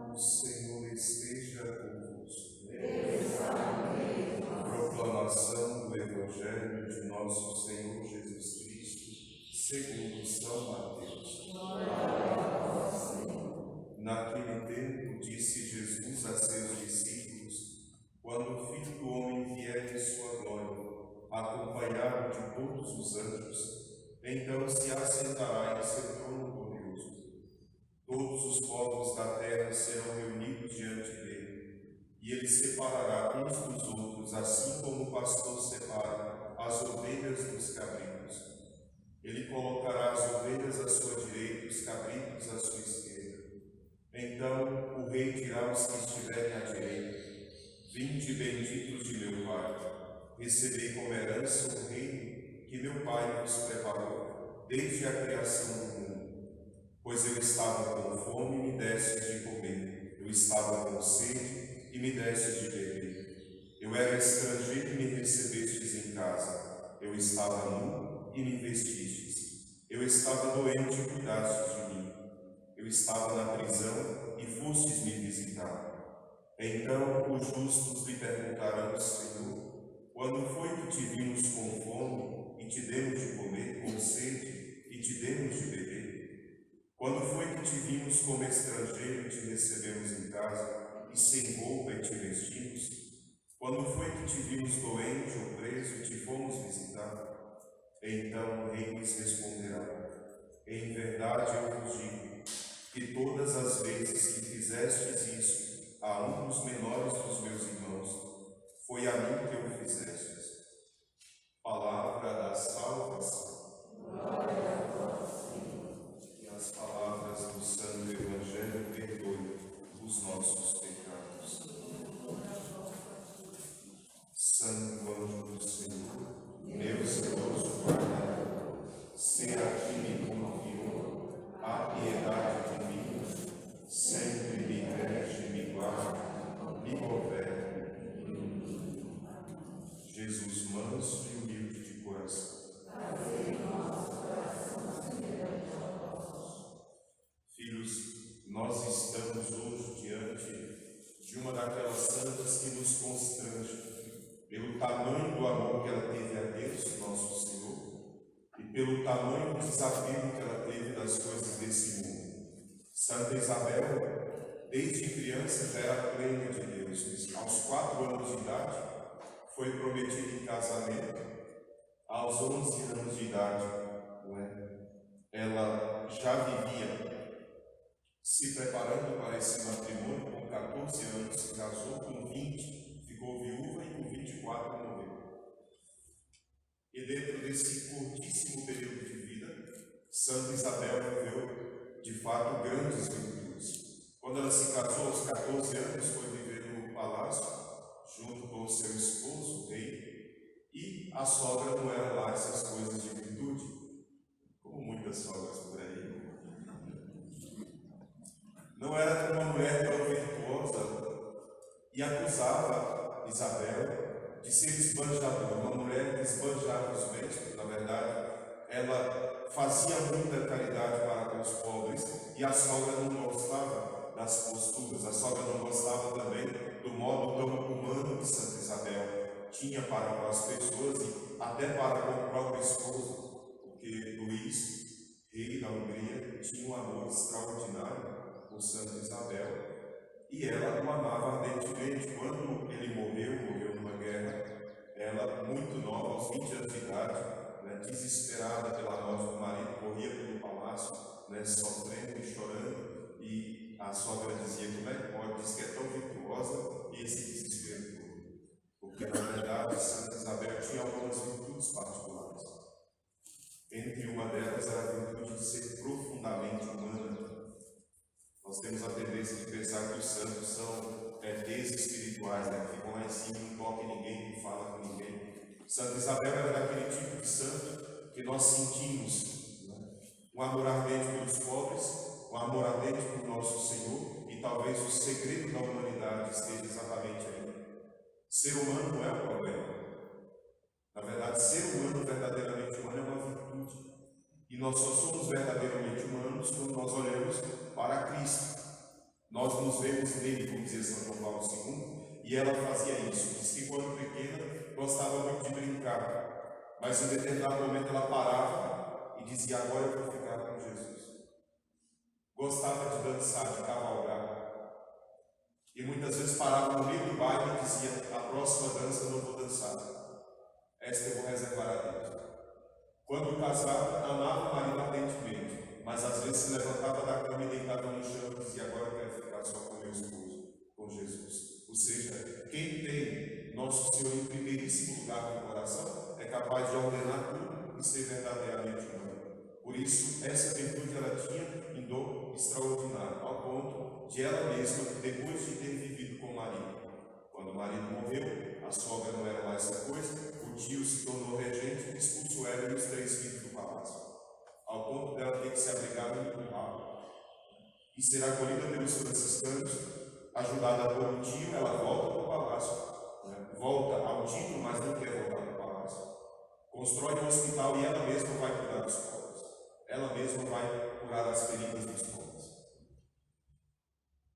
O Senhor esteja convosco. Proclamação do Evangelho de nosso Senhor Jesus Cristo, segundo São Mateus. Naquele tempo disse Jesus a seus discípulos: quando o Filho do Homem vier em sua glória, acompanhado de todos os anjos, então se assentará em seu trono glorioso. Todos os povos da terra serão reunidos diante dele, e ele separará uns dos outros, assim como o pastor separa as ovelhas dos cabritos. Ele colocará as ovelhas à sua direita e os cabritos à sua esquerda. Então o rei dirá aos que estiverem à direita: vinde, benditos de meu Pai, recebei como herança o reino que meu Pai vos preparou desde a criação do mundo. Pois eu estava com fome e me destes de comer, eu estava com sede e me destes de beber. Eu era estrangeiro e me recebestes em casa, eu estava nu e me vestistes. Eu estava doente e cuidastes de mim. Eu estava na prisão e fostes me visitar. Então os justos lhe perguntarão: Senhor, quando foi que te vimos com fome e te demos de comer, com sede e te demos de beber? Quando foi que te vimos como estrangeiro e te recebemos em casa, e sem roupa e te vestimos? Quando foi que te vimos doente ou preso e te fomos visitar? Então o rei lhes responderá: em verdade eu vos digo, que todas as vezes que fizestes isso a um dos menores dos meus irmãos, foi a mim que o fizestes. Palavra da salvação. Glória a vós, Senhor. Que as palavras do Santo Evangelho perdoem os nossos pecados. Santo anjo do Senhor, meu zeloso guarda, se a ti me confiou a piedade divina, sempre me rege, me guarda, me governe. Jesus manso e humilde de coração. Filhos, nós estamos hoje diante de uma daquelas santas que nos constrange pelo tamanho do amor que ela teve a Deus, nosso Senhor, e pelo tamanho do desafio que ela teve das coisas desse mundo. Santa Isabel, desde criança, já era plena de Deus. Aos 4 anos de idade, foi prometida em casamento. Aos 11 anos de idade, ela já vivia se preparando para esse matrimônio. Com 14 anos se casou, com 20 ficou viúva e com 24 morreu. E dentro desse curtíssimo período de vida, Santa Isabel viveu de fato grandes virtudes. Quando ela se casou aos 14 anos, foi viver no palácio junto com o seu esposo, o rei, e a sogra não era lá essas coisas de virtude, como muitas sogras por aí. Não era uma mulher tão virtuosa e acusava Isabel de ser esbanjadora, uma mulher que esbanjava os bens. Na verdade, ela fazia muita caridade para com os pobres e a sogra não gostava das posturas, a sogra não gostava também do modo tão humano que Santa Isabel tinha para com as pessoas e até para com o próprio esposo, porque Luís, rei da Hungria, tinha um amor extraordinário por Santa Isabel, e ela o amava ardentemente. Quando ele morreu numa guerra, ela, muito nova, aos 20 anos de idade, desesperada pela morte do marido, corria pelo palácio, sofrendo e chorando, e a sogra dizia: como é que pode? Diz que é tão virtuosa, e esse desespero todo. Porque, na verdade, Santa Isabel tinha algumas virtudes particulares. Entre uma delas era a virtude de ser profundamente humana. Nós temos a tendência de pensar que os santos são ETs espirituais, que ficam lá em cima, não tocam ninguém, não falam com ninguém. Santa Isabel era daquele tipo de santo que nós sentimos um amor ardente pelos pobres, um amor ardente por nosso Senhor, e talvez o segredo da humanidade humanidade esteja exatamente aí. Ser humano não é o problema. Na verdade, ser humano verdadeiramente humano é uma virtude. E nós só somos verdadeiramente humanos quando nós olhamos para Cristo. Nós nos vemos nele, como dizia São João Paulo II, e ela fazia isso. Diz que quando pequena gostava muito de brincar, mas em determinado momento ela parava e dizia: agora eu vou ficar com Jesus. Gostava de dançar, de cavalgar, e muitas vezes parava no meio do baile e dizia: a próxima dança eu não vou dançar, esta eu vou reservar a Deus. Quando casava, amava o marido ardentemente, mas às vezes se levantava da cama e deitava no chão e dizia: agora eu quero ficar só com meu esposo, com Jesus. Ou seja, quem tem Nosso Senhor em primeiríssimo lugar no coração é capaz de ordenar tudo e ser verdadeiramente humano. Por isso, essa virtude ela tinha um dom extraordinário, ao ponto de ela mesma, depois de ter vivido com o marido, quando o marido morreu, a sogra não era mais essa coisa, o tio se tornou regente e expulsou ela e os 3 filhos do palácio, ao ponto dela ter que se abrigar no curral e ser acolhida pelos franciscanos, ajudada por um tio. Ela volta para o palácio, volta ao título, mas não quer voltar para o palácio. Constrói um hospital e ela mesma vai cuidar dos pobres, ela mesma vai curar as feridas dos pobres.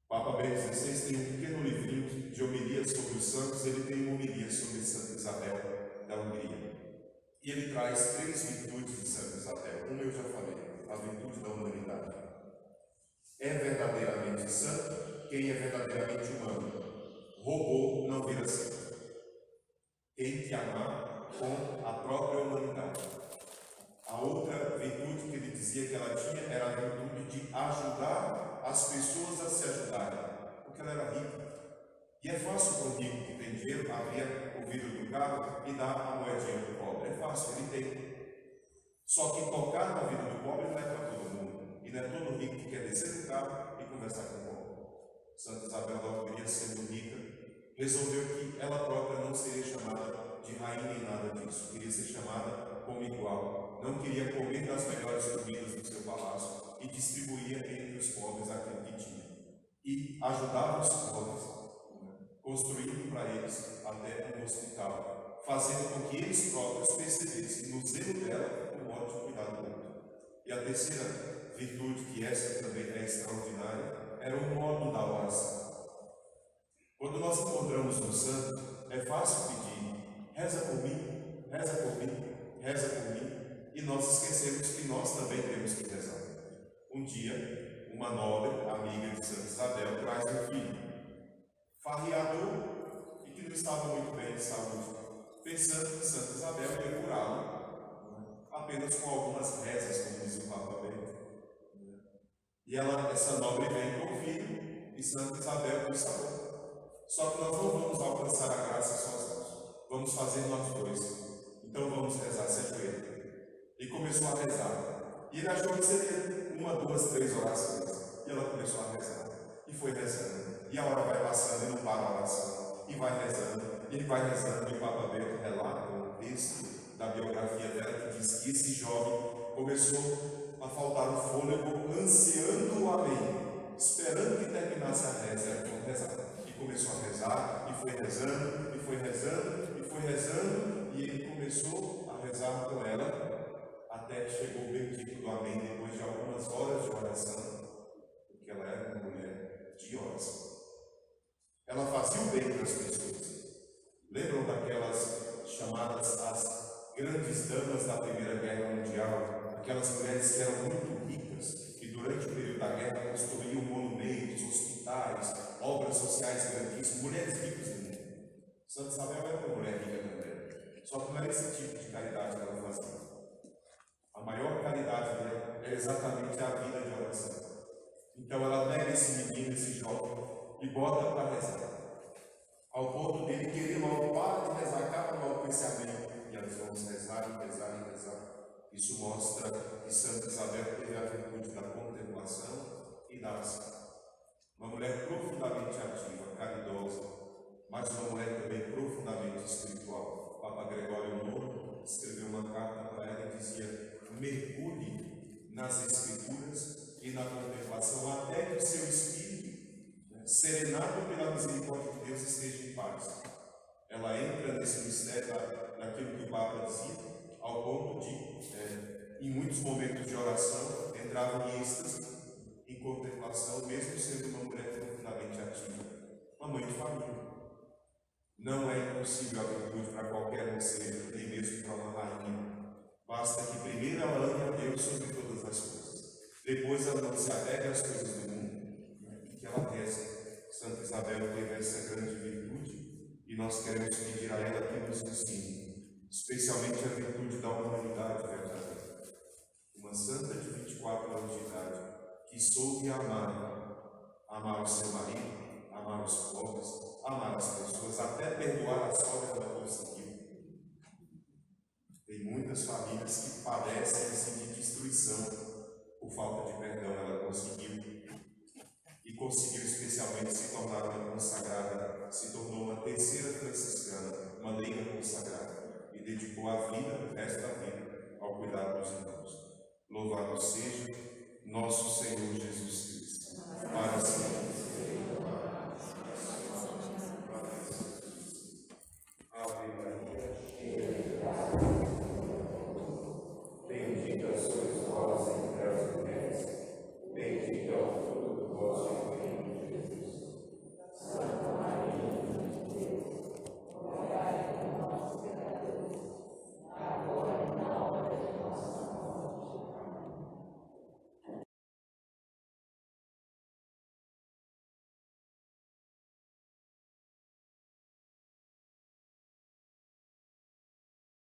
Papa Bento XVI tem um pequeno livrinho de homilias sobre os santos. Ele tem uma homilia sobre Santa Isabel da Hungria. E ele traz 3 virtudes de Santa Isabel. Uma eu já falei, a virtude da humanidade. É verdadeiramente santo quem é verdadeiramente humano. Robô não vira santo. Tem que amar com a própria humanidade. A outra virtude que ele dizia que ela tinha era a virtude de ajudar as pessoas a se ajudarem, porque ela era rica. E é fácil para um rico que tem dinheiro abrir o vidro do carro e dar a moedinha do pobre. É fácil, ele tem. Só que tocar na vida do pobre não é para todo mundo. E não é todo rico que quer descer do carro e conversar com o pobre. Santa Isabel da Hungria, sendo rica, resolveu que ela própria não seria chamada de rainha nem nada disso. Queria ser chamada como igual. Não queria comer das melhores comidas do seu palácio e distribuía entre os pobres aquilo que tinha. E ajudava os pobres, construindo para eles até um hospital, fazendo com que eles próprios percebessem no zelo dela o modo de cuidar do outro. E a terceira virtude, que essa também é extraordinária, era o modo da oração. Quando nós encontramos um santo, é fácil pedir: reza por mim, reza por mim, reza por mim. E nós esquecemos que nós também temos que rezar. Um dia, uma nobre amiga de Santa Isabel traz um filho farriador e que não estava muito bem de saúde, pensando que Santa Isabel ia curá-lo apenas com algumas rezas, como diz o Papa Bento. E essa nobre vem com o filho e Santa Isabel diz: tá bom, só que nós não vamos alcançar a graça sozinhos, vamos fazer nós dois. Então vamos rezar, se ajoelha. E começou a rezar. E ele achou que seria 1, 2, 3 orações. E ela começou a rezar. E foi rezando. E a hora vai passando e não para a oração. E vai rezando. E ele vai rezando. E o Papa Bento relata um texto da biografia dela que diz que esse jovem começou a faltar o fôlego, ansiando o amém, esperando que terminasse a reza. Então rezar. E começou a rezar. E foi rezando. E foi rezando. E foi rezando. E ele começou a rezar com ela, até que chegou o bendito do amém, depois de algumas horas de oração, porque ela era uma mulher de oração. Ela fazia o bem para as pessoas. Lembram daquelas chamadas as grandes damas da Primeira Guerra Mundial? Aquelas mulheres que eram muito ricas e durante o período da guerra construíam monumentos, hospitais, obras sociais grandíssimas, mulheres ricas do mundo. Santa Isabel era uma mulher rica também, só que não era esse tipo de caridade que ela fazia. A maior caridade dela é exatamente a vida de oração. Então ela pega esse menino, esse jovem, e bota para rezar, ao ponto dele querer logo: para de rezar, acaba logo com esse amém. E eles vamos rezar e rezar e rezar. Isso mostra que Santa Isabel teve a virtude da contemplação e da ação. Uma mulher profundamente ativa, caridosa, mas uma mulher também profundamente espiritual. O Papa Gregório IX escreveu uma carta para ela e dizia: mergulhe nas Escrituras e na contemplação, até que o seu espírito serenado pela misericórdia de Deus, esteja em paz. Ela entra nesse mistério daquilo que o Papa dizia, ao ponto de, em muitos momentos de oração, entrava em êxtase, em contemplação, mesmo sendo uma mulher profundamente ativa, uma mãe de família. Não é impossível a virtude para qualquer um ser, nem mesmo para uma rainha. Basta que primeiro ela ame a Deus sobre todas as coisas. Depois ela não se apegue às coisas do mundo, e que ela reze. Santa Isabel teve essa grande virtude e nós queremos pedir a ela que nos ensine, especialmente a virtude da humanidade verdadeira. Uma santa de 24 anos de idade que soube amar o seu marido, amar os pobres, amar as pessoas, até perdoar a sogra ela conseguiu. Tem muitas famílias que padecem assim de destruição por falta de perdão, ela conseguiu. E conseguiu especialmente se tornar uma consagrada, se tornou uma terceira franciscana, uma leiga consagrada, e dedicou a vida, o resto da vida, ao cuidado dos irmãos. Louvado seja nosso Senhor Jesus Cristo, para sempre.